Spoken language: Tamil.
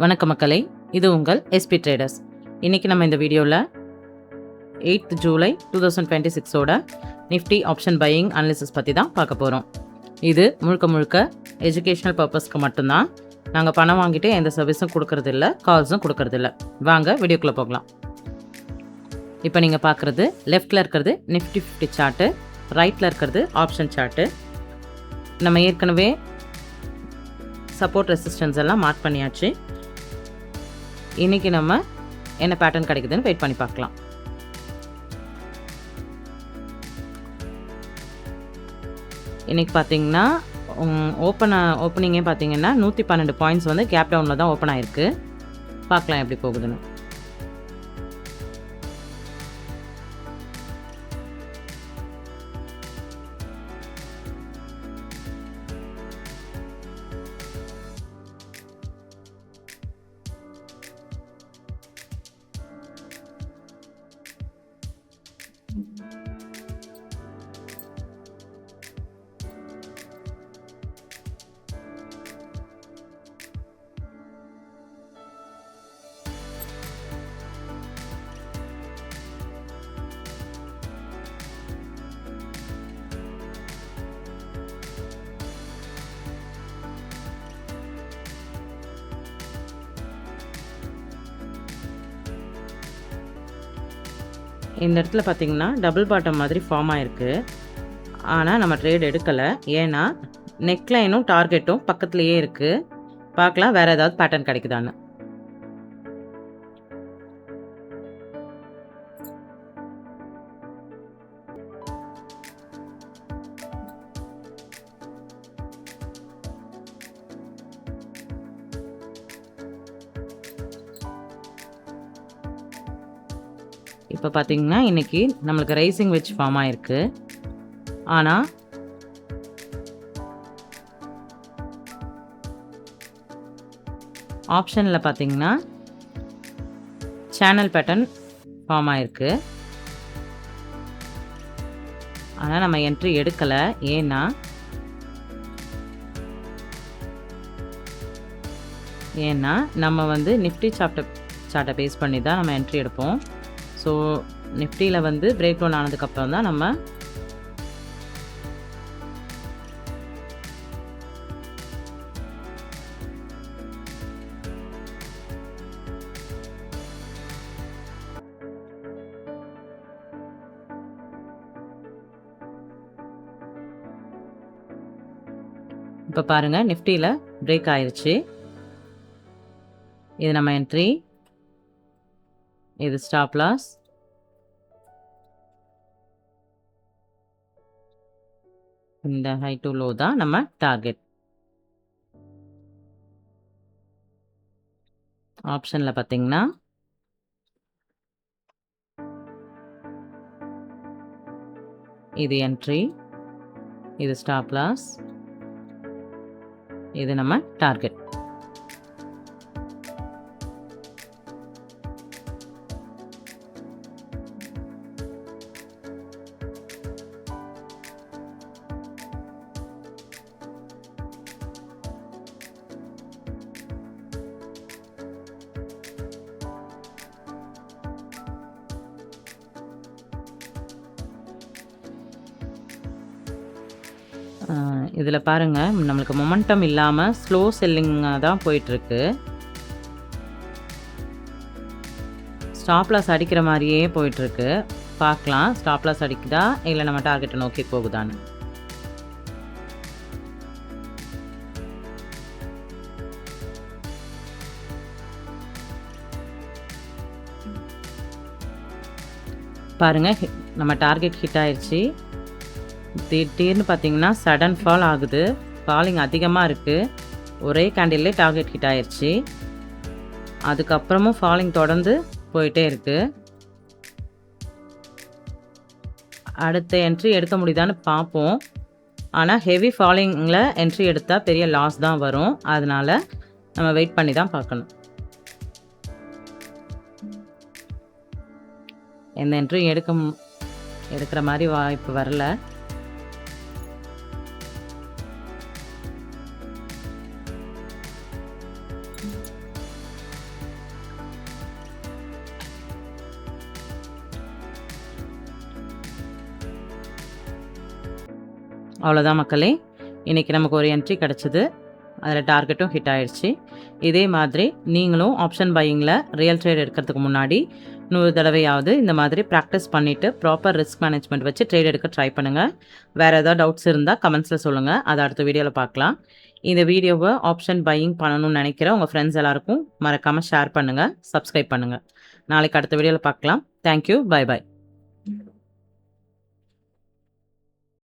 வணக்கம் மக்களே, இது உங்கள் எஸ்பி ட்ரேடர்ஸ். இன்றைக்கி நம்ம இந்த வீடியோவில் 8th ஜூலை 2026ஓட நிஃப்டி ஆப்ஷன் பையிங் அனாலிசிஸ் பற்றி தான் பார்க்க போகிறோம். இது முழுக்க முழுக்க எஜுகேஷ்னல் பர்பஸ்க்கு மட்டும்தான். நாங்கள் பணம் வாங்கிட்டு எந்த சர்வீஸும் கொடுக்கறதில்ல, கால்ஸும் கொடுக்கறதில்ல. வாங்க வீடியோக்குள்ளே போகலாம். இப்போ நீங்கள் பார்க்குறது லெஃப்டில் இருக்கிறது நிஃப்டி 50 சார்ட்டு, ரைட்டில் இருக்கிறது ஆப்ஷன் சார்ட்டு. நம்ம ஏற்கனவே சப்போர்ட் ரெசிஸ்டன்ஸ் எல்லாம் மார்க் பண்ணியாச்சு. இன்றைக்கி நம்ம என்ன பேட்டர்ன் கிடைக்குதுன்னு வெயிட் பண்ணி பார்க்கலாம். இன்றைக்கி பார்த்தீங்கன்னா ஓப்பனிங்கே பார்த்தீங்கன்னா 112 பாயிண்ட்ஸ் வந்து கேப் டவுனில் தான் ஓப்பன் ஆகிருக்கு. பார்க்கலாம் எப்படி போகுதுன்னு. இந்த இடத்துல பார்த்தீங்கன்னா டபுள் பாட்டம் மாதிரி ஃபார்ம் ஆகிருக்கு. ஆனால் நம்ம ட்ரேட் எடுக்கலை. ஏன்னா நெக்லைனும் டார்கெட்டும் பக்கத்துலேயே இருக்குது. பார்க்கலாம் வேறு ஏதாவது பேட்டர்ன் கிடைக்குதான்னு. இப்போ பார்த்தீங்கன்னா இன்றைக்கி நம்மளுக்கு ரைசிங் வெட்ஜ் ஃபார்ம் ஆகிருக்கு. ஆனால் ஆப்ஷனில் பார்த்தீங்கன்னா சேனல் பேட்டர்ன் ஃபார்ம் ஆகிருக்கு. ஆனால் நம்ம என்ட்ரி எடுக்கலை. ஏன்னா நம்ம வந்து நிஃப்டி சார்ட்டை பேஸ் பண்ணி தான் நம்ம என்ட்ரி எடுப்போம். ஸோ நிஃப்டியில் வந்து பிரேக் டவுன் ஆனதுக்கப்புறம் தான் நம்ம இப்போ பாருங்கள் நிஃப்டியில் பிரேக் ஆயிடுச்சு. இது நம்ம என்ட்ரி, இது ஸ்டாப் லாஸ். இந்த ஹை டு லோ தான் நம்ம டார்கெட். ஆப்ஷனில் பார்த்தீங்கன்னா இது என்ட்ரி, இது ஸ்டாப் லாஸ், இது நம்ம டார்கெட். இதில் பாருங்கள் நம்மளுக்கு மொமெண்டம் இல்லாமல் ஸ்லோ செல்லிங்காக தான் போயிட்டுருக்கு. ஸ்டாப் லாஸ் அடிக்கிற மாதிரியே போயிட்டுருக்கு. பார்க்கலாம் ஸ்டாப் லாஸ் அடிக்குதா இல்லை நம்ம டார்கெட்டை நோக்கி போகுதான்னு. பாருங்கள் நம்ம டார்கெட் ஹிட் ஆயிடுச்சு. திடீர்னு பார்த்தீங்கன்னா சடன் ஃபால் ஆகுது. ஃபாலிங் அதிகமாக இருக்குது. ஒரே கேண்டில்லே டார்கெட் ஹிட் ஆயிடுச்சு. அதுக்கப்புறமும் ஃபாலிங் தொடர்ந்து போயிட்டே இருக்குது. அடுத்த என்ட்ரி எடுக்க முடியுதான்னு பார்ப்போம். ஆனால் ஹெவி ஃபாலிங்கில் என்ட்ரி எடுத்தால் பெரிய லாஸ் தான் வரும். அதனால் நம்ம வெயிட் பண்ணி தான் பார்க்கணும். எந்த என்ட்ரியும் எடுக்கிற மாதிரி வாய்ப்பு வரல. அவ்வளோதான் மக்களே, இன்றைக்கி நமக்கு ஒரு என்ட்ரி கிடச்சிது. அதில் டார்கெட்டும் ஹிட் ஆயிடுச்சு. இதே மாதிரி நீங்களும் ஆப்ஷன் பையிங்கில் ரியல் ட்ரேட் எடுக்கிறதுக்கு முன்னாடி 100 தடவையாவது இந்த மாதிரி ப்ராக்டிஸ் பண்ணிவிட்டு ப்ராப்பர் ரிஸ்க் மேனேஜ்மெண்ட் வச்சு ட்ரேட் எடுக்க ட்ரை பண்ணுங்கள். வேறு ஏதாவது டவுட்ஸ் இருந்தால் கமெண்ட்ஸில் சொல்லுங்கள். அதை அடுத்த வீடியோவில் பார்க்கலாம். இந்த வீடியோவை ஆப்ஷன் பையிங் பண்ணணும்னு நினைக்கிற உங்கள் ஃப்ரெண்ட்ஸ் எல்லாருக்கும் மறக்காமல் ஷேர் பண்ணுங்கள், சப்ஸ்கிரைப் பண்ணுங்கள். நாளைக்கு அடுத்த வீடியோவில் பார்க்கலாம். தேங்க்யூ. பை.